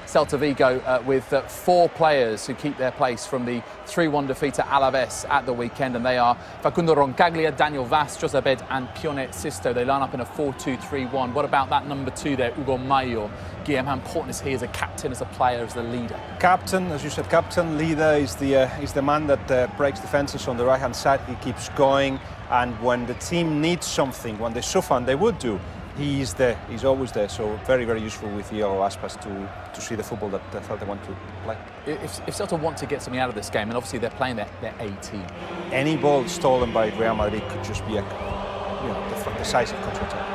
Celta Vigo with 4 players who keep their place from the 3-1 defeat at Alaves at the weekend, and they are Facundo Roncaglia, Daniel Vaz, Josabed and Pione Sisto. They line up in a 4-2-3-1. What about that number 2 there, Hugo Mayo? Guillaume, how important is he as a captain, as a player, as the leader? Captain, as you said, captain, leader is the man that breaks defences on the right-hand side. He keeps going, and when the team needs something, when they suffer, and they would do, he's there. He's always there. So very, very useful with Iago Aspas to see the football that Celta want to play. If Celta want to get something out of this game, and obviously they're playing their A team, any ball stolen by Real Madrid could just be a decisive counter-attack.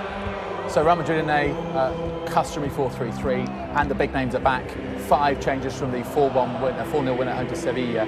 So Real Madrid in a customary 4-3-3, and the big names are back. 5 changes from the 4-1 win, 4-0 win at home to Sevilla,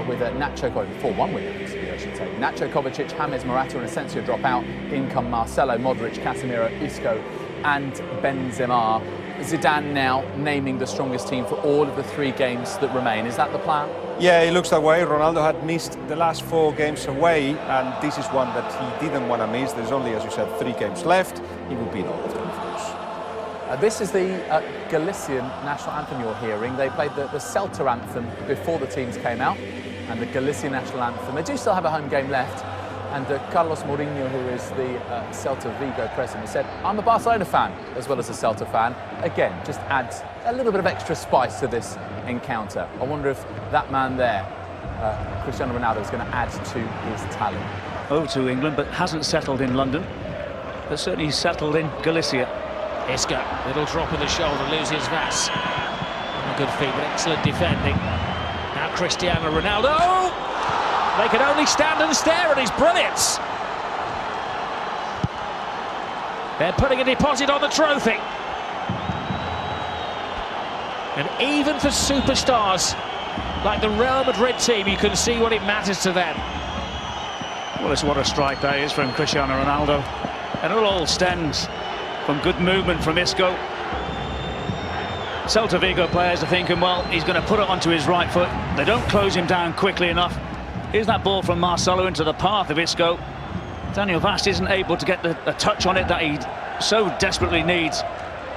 with a Nacho Kovacic, 4-1 win at Sevilla, I should say. Nacho Kovacic, James Morata and Asensio drop out. In come Marcelo, Modric, Casemiro, Isco and Benzema. Zidane now naming the strongest team for all of the 3 games that remain. Is that the plan? Yeah, it looks that way. Ronaldo had missed the last 4 games away, and this is one that he didn't want to miss. There's only, as you said, 3 games left. He will beat all of them, of course. This is the Galician national anthem you're hearing. They played the Celta anthem before the teams came out, and the Galician national anthem. They do still have a home game left, and Carlos Mourinho, who is the Celta Vigo president, said, "I'm a Barcelona fan as well as a Celta fan." Again, just adds a little bit of extra spice to this encounter. I wonder if that man there, Cristiano Ronaldo, is going to add to his talent. Over to England, but hasn't settled in London. But certainly settled in Galicia. Isco, little drop of the shoulder, loses Vaz. Good feet, but excellent defending. Now Cristiano Ronaldo. They can only stand and stare at his brilliance. They're putting a deposit on the trophy. And even for superstars like the Real Madrid team, you can see what it matters to them. Well, it's what a strike that is from Cristiano Ronaldo. And it all stems from good movement from Isco. Celta Vigo players are thinking, well, he's going to put it onto his right foot. They don't close him down quickly enough. Here's that ball from Marcelo into the path of Isco. Daniel Vaz isn't able to get the touch on it that he so desperately needs.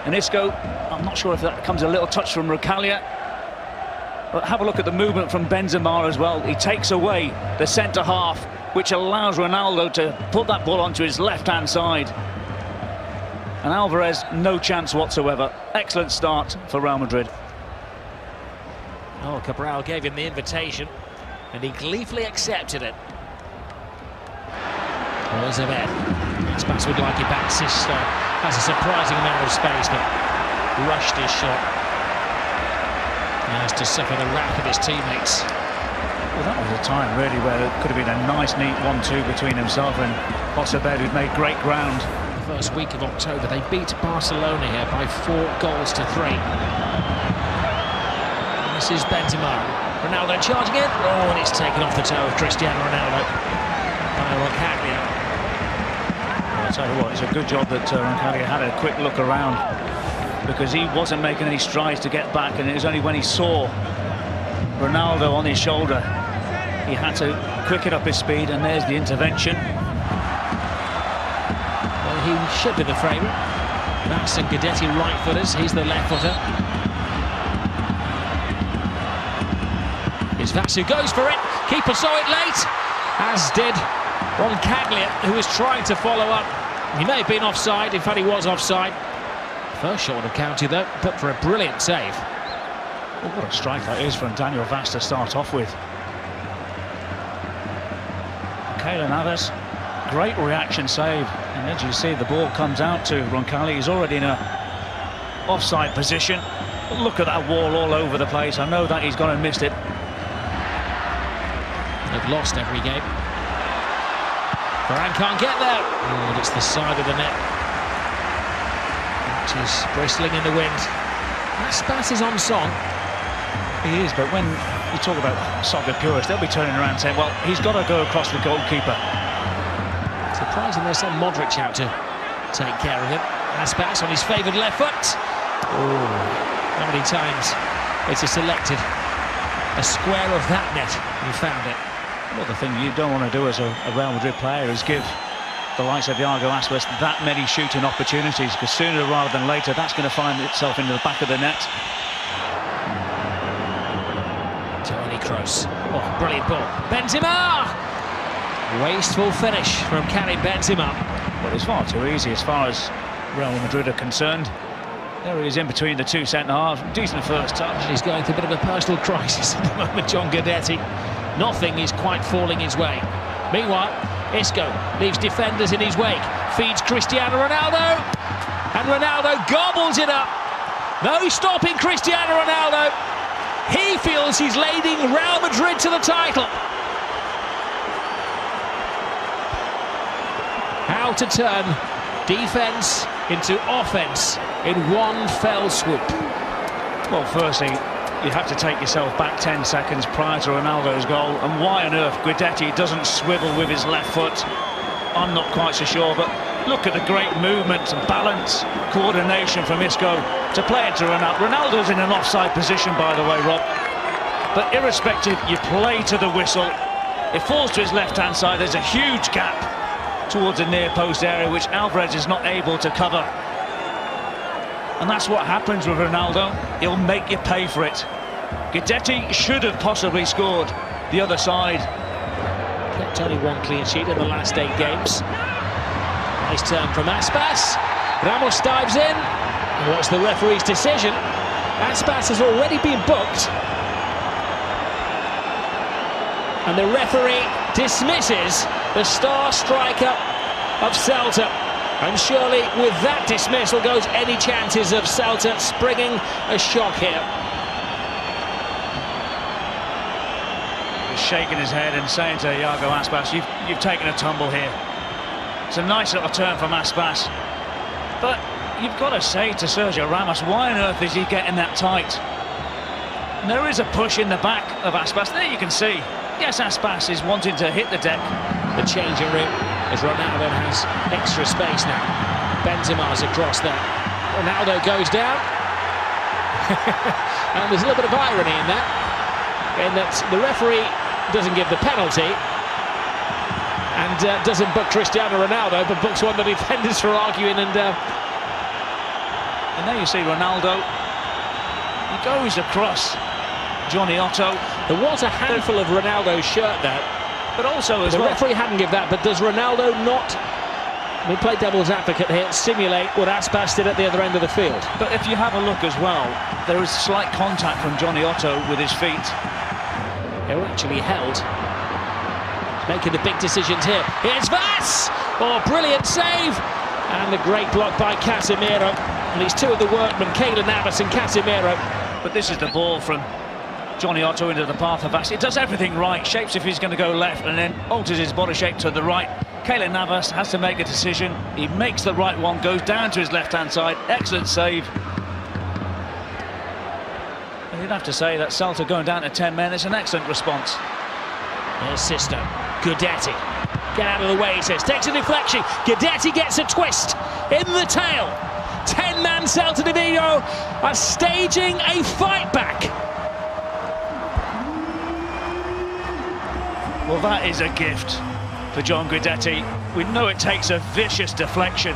And Isco, I'm not sure if that comes a little touch from Roncaglia. But have a look at the movement from Benzema as well. He takes away the centre half, which allows Ronaldo to put that ball onto his left-hand side. And Alvarez, no chance whatsoever. Excellent start for Real Madrid. Oh, Cabral gave him the invitation, and he gleefully accepted it. Elizabeth. Aspas would like it back. Sisto has a surprising amount of space, but rushed his shot. He has to suffer the wrath of his teammates. Well, that was a time really where it could have been a nice, neat 1-2 between himself and Josabed, who'd made great ground. First week of October, they beat Barcelona here by 4-3. This is Benzema. Ronaldo charging in. Oh, and it's taken off the toe of Cristiano Ronaldo by Roncaglia. I'll tell you what, it's a good job that Roncaglia had a quick look around, because he wasn't making any strides to get back, and it was only when he saw Ronaldo on his shoulder he had to quicken up his speed, and there's the intervention. Well, he should be the favourite. That's and Guidetti right-footers, he's the left-footer. Here's Vaz who goes for it. Keeper saw it late, as did Roncaglia, who was trying to follow up. He may have been offside, in fact he was offside. First shot would have counted though, but for a brilliant save. Well, what a strike that is from Daniel Vaz to start off with. Keylor Navas, great reaction save. And as you see, the ball comes out to Roncaglia. He's already in a offside position. But look at that wall all over the place. I know that he's gone and missed it. They've lost every game. Varane can't get there. Oh, and it's the side of the net, which is bristling in the wind. Aspas is on song. He is, but when you talk about soccer purists, they'll be turning around saying, well, he's got to go across the goalkeeper. Surprising they sent Modric out to take care of him. Aspas on his favoured left foot. Oh, how many times it's selected a square of that net and found it. Well, the thing you don't want to do as a Real Madrid player is give the likes of Iago Aspas that many shooting opportunities, because sooner rather than later that's going to find itself into the back of the net. Tony Kroos. Oh, brilliant ball. Benzema! Wasteful finish from Karim Benzema. But it's far too easy as far as Real Madrid are concerned. There he is in between the two centre-halves. Decent first touch. He's going through a bit of a personal crisis at the moment, John Guidetti. Nothing is quite falling his way. Meanwhile, Isco leaves defenders in his wake. Feeds Cristiano Ronaldo. And Ronaldo gobbles it up. No stopping Cristiano Ronaldo. He feels he's leading Real Madrid to the title. How to turn defence into offence in one fell swoop. Well, firstly, you have to take yourself back 10 seconds prior to Ronaldo's goal, and why on earth Guidetti doesn't swivel with his left foot, I'm not quite so sure, but look at the great movement and balance, coordination from Isco to play it to Ronaldo. Ronaldo's in an offside position, by the way, Rob, but irrespective, you play to the whistle. It falls to his left-hand side. There's a huge gap towards the near post area which Alvarez is not able to cover, and that's what happens with Ronaldo. He'll make you pay for it. Guidetti should have possibly scored the other side. Kept only one clean sheet in the last 8 games. Nice turn from Aspas. Ramos dives in. And what's the referee's decision? Aspas has already been booked, and the referee dismisses the star striker of Celta. And surely with that dismissal goes any chances of Celta springing a shock here. He's shaking his head and saying to Iago Aspas, you've taken a tumble here. It's a nice little turn from Aspas, but you've got to say to Sergio Ramos, why on earth is he getting that tight? And there is a push in the back of Aspas. There you can see. Yes, Aspas is wanting to hit the deck. The change in route as Ronaldo has extra space now. Benzema's across there. Ronaldo goes down. And there's a little bit of irony in that the referee doesn't give the penalty and doesn't book Cristiano Ronaldo, but books one of the defenders for arguing. And there you see Ronaldo. He goes across Johnny Otto. There was a handful of Ronaldo's shirt there, but also as the well, referee hadn't given that. But does Ronaldo not, we play devil's advocate here, simulate what Aspas did at the other end of the field? But if you have a look as well, there is slight contact from Johnny Otto with his feet. They were actually held. Making the big decisions here. Here's Vaz! Oh, brilliant save! And the great block by Casemiro. And these two of the workmen, Keylor Navas and Casemiro. But this is the ball from Johnny Otto into the path of Vaz. It does everything right, shapes if he's going to go left and then alters his body shape to the right. Keylor Navas has to make a decision. He makes the right one, goes down to his left-hand side. Excellent save. And you'd have to say that Celta going down to 10 men, it's an excellent response. There's Sisto. Guidetti. Get out of the way, he says. Takes a deflection. Guidetti gets a twist in the tail. 10-man Celta Vigo are staging a fight back. Well, that is a gift for John Guidetti. We know it takes a vicious deflection.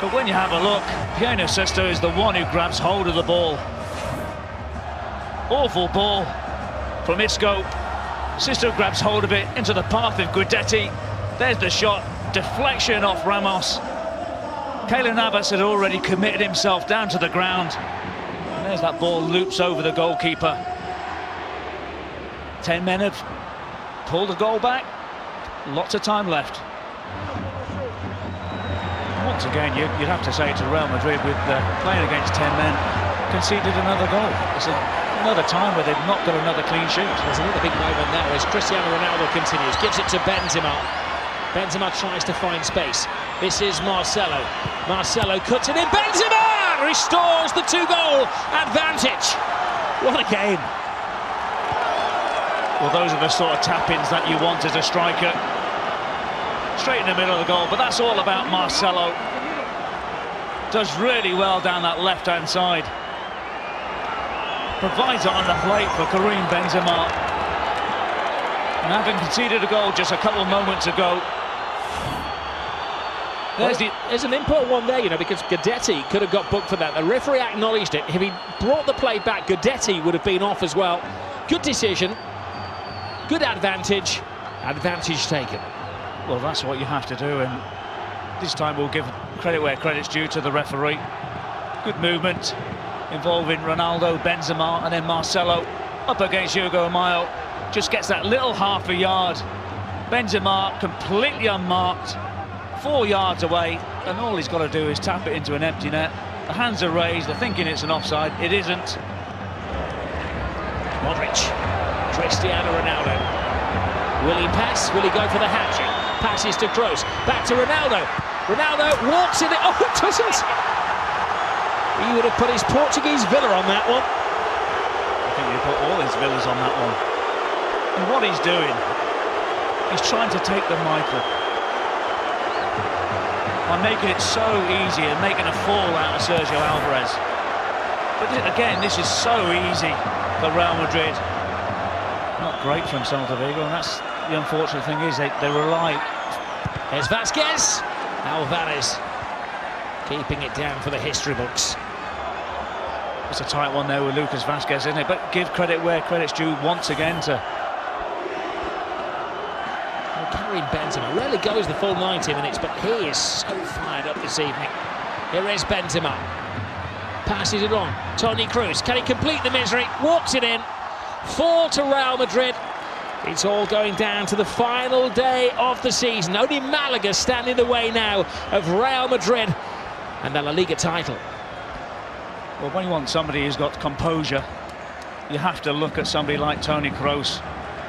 But when you have a look, Piano Sisto is the one who grabs hold of the ball. Awful ball from Isco. Sisto grabs hold of it into the path of Guidetti. There's the shot. Deflection off Ramos. Keylor Navas had already committed himself down to the ground. And there's that ball, loops over the goalkeeper. 10 men have pulled the goal back. Lots of time left. Once again, you'd have to say to Real Madrid, with playing against 10 men, conceded another goal. It's another time where they've not got another clean sheet. There's another big moment now as Cristiano Ronaldo continues, gives it to Benzema. Benzema tries to find space. This is Marcelo. Marcelo cuts it in. Benzema restores the 2-goal advantage. What a game. Well, those are the sort of tap-ins that you want as a striker. Straight in the middle of the goal, but that's all about Marcelo. Does really well down that left-hand side. Provides it on the plate for Karim Benzema. And having conceded a goal just a couple of moments ago, There's an important one there, you know, because Guidetti could have got booked for that. The referee acknowledged it. If he brought the play back, Guidetti would have been off as well. Good decision, good advantage taken. Well, that's what you have to do, and this time we'll give credit where credit's due to the referee. Good movement involving Ronaldo, Benzema, and then Marcelo up against Hugo Mayo. Just gets that little half a yard. Benzema completely unmarked, 4 yards away, and all he's got to do is tap it into an empty net. The hands are raised, they're thinking it's an offside. It isn't. Modric, Cristiano Ronaldo. Will he pass? Will he go for the hat-trick? Passes to Kroos, back to Ronaldo. Ronaldo walks in it. Oh, it doesn't. He would have put his Portuguese villa on that one. I think he put all his villas on that one. And what he's doing, he's trying to take the Michael. By making it so easy and making a fool out of Sergio Alvarez. But again, this is so easy for Real Madrid. Not great from Celta Vigo, and that's the unfortunate thing is they rely. There's Vasquez. Alvarez keeping it down for the history books. It's a tight one there with Lucas Vasquez, isn't it? But give credit where credit's due once again to... Well, Karim Benzema rarely goes the full 90 minutes, but he is so fired up this evening. Here is Benzema. Passes it on. Toni Kroos. Can he complete the misery? Walks it in. 4 to Real Madrid. It's all going down to the final day of the season. Only Malaga standing in the way now of Real Madrid and the La Liga title. Well, when you want somebody who's got composure, you have to look at somebody like Toni Kroos.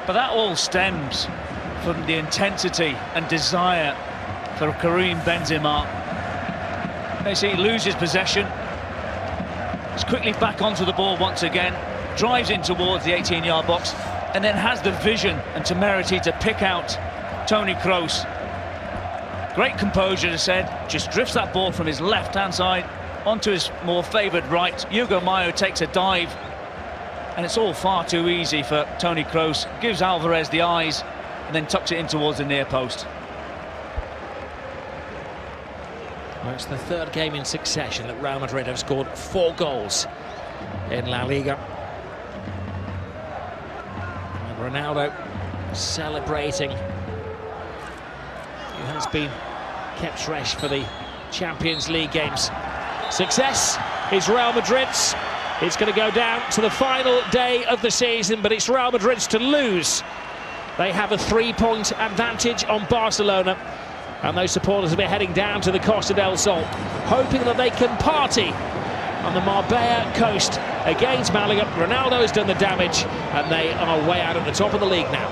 But that all stems from the intensity and desire for Karim Benzema. They see he loses possession. He's quickly back onto the ball once again. Drives in towards the 18-yard box and then has the vision and temerity to pick out Toni Kroos. Great composure, as I said, just drifts that ball from his left-hand side onto his more favoured right. Hugo Mayo takes a dive, and it's all far too easy for Toni Kroos. Gives Alvarez the eyes and then tucks it in towards the near post. Well, it's the third game in succession that Real Madrid have scored 4 goals in La Liga. Ronaldo celebrating. He has been kept fresh for the Champions League games. Success is Real Madrid's. It's going to go down to the final day of the season, but it's Real Madrid's to lose. They have a 3-point advantage on Barcelona, and those supporters will be heading down to the Costa del Sol, hoping that they can party on the Marbella coast against Malaga. Ronaldo's done the damage, and they are way out at the top of the league now.